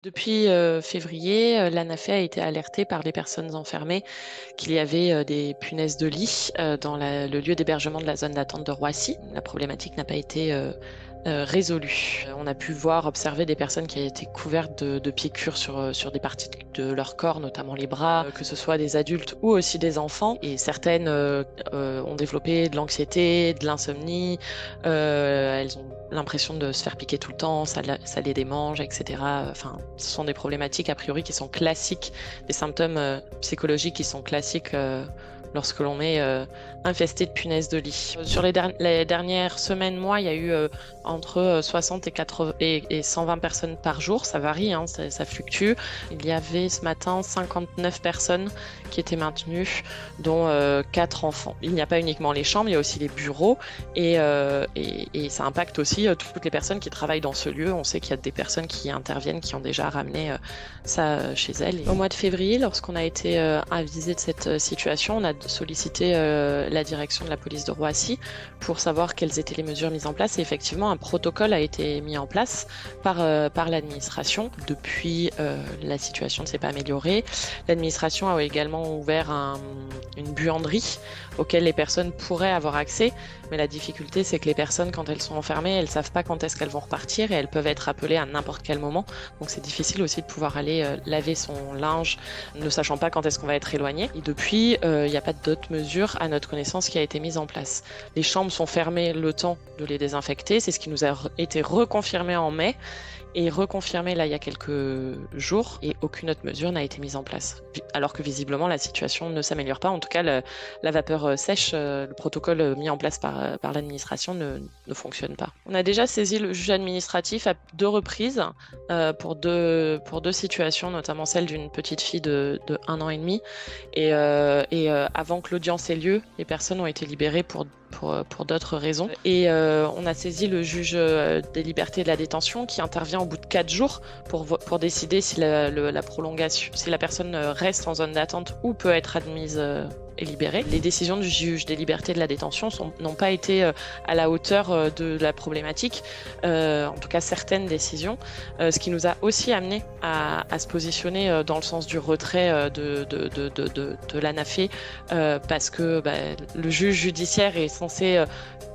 Depuis février, l'ANAFE a été alertée par les personnes enfermées qu'il y avait des punaises de lit dans le lieu d'hébergement de la zone d'attente de Roissy. La problématique n'a pas été résolue. On a pu voir, observer des personnes qui avaient été couvertes de piqûres sur des parties de leur corps, notamment les bras, que ce soit des adultes ou aussi des enfants. Et certaines ont développé de l'anxiété, de l'insomnie. Elles ont l'impression de se faire piquer tout le temps, ça les démange, etc. Enfin, ce sont des problématiques a priori qui sont classiques, des symptômes psychologiques qui sont classiques lorsque l'on est infesté de punaises de lit. Sur les dernières semaines, mois, il y a eu entre 60 et 80 et 120 personnes par jour. Ça varie, hein, ça fluctue. Il y avait ce matin 59 personnes qui étaient maintenues, dont 4 enfants. Il n'y a pas uniquement les chambres, il y a aussi les bureaux et ça impacte aussi toutes les personnes qui travaillent dans ce lieu. On sait qu'il y a des personnes qui interviennent, qui ont déjà ramené ça chez elles. Et au mois de février, lorsqu'on a été avisé de cette situation, on a sollicité la direction de la police de Roissy pour savoir quelles étaient les mesures mises en place. Et effectivement, un protocole a été mis en place par l'administration. Depuis, la situation ne s'est pas améliorée. L'administration a également ouvert une buanderie auquel les personnes pourraient avoir accès. Mais la difficulté, c'est que les personnes, quand elles sont enfermées, elles ne savent pas quand est-ce qu'elles vont repartir et elles peuvent être appelées à n'importe quel moment. Donc c'est difficile aussi de pouvoir aller laver son linge, ne sachant pas quand est-ce qu'on va être éloigné. Et depuis, il n'y a pas d'autres mesures à notre connaissance qui a été mise en place. Les chambres sont fermées le temps de les désinfecter. C'est ce qui nous a été reconfirmé en mai et reconfirmé là il y a quelques jours et aucune autre mesure n'a été mise en place. Alors que visiblement la situation ne s'améliore pas. En tout cas, la vapeur sèche, le protocole mis en place par l'administration ne fonctionne pas. On a déjà saisi le juge administratif à 2 reprises pour deux situations, notamment celle d'une petite fille de 1 an et demi. Avant que l'audience ait lieu, les personnes ont été libérées pour d'autres raisons. Et on a saisi le juge des libertés et de la détention qui intervient au bout de 4 jours pour décider si la prolongation, si la personne reste en zone d'attente ou peut être admise et libérée. Les décisions du juge des libertés et de la détention n'ont pas été à la hauteur de la problématique, en tout cas certaines décisions, ce qui nous a aussi amené à se positionner dans le sens du retrait de l'ANAFE parce que le juge judiciaire est censé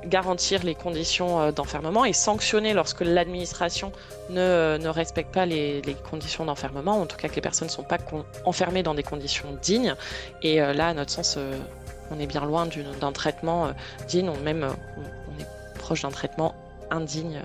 garantir les conditions d'enfermement et sanctionner lorsque l'administration ne respecte pas les conditions d'enfermement, en tout cas que les personnes ne sont pas enfermées dans des conditions dignes. Et là, à notre sens, on est bien loin d'un traitement digne, on est proche d'un traitement indigne.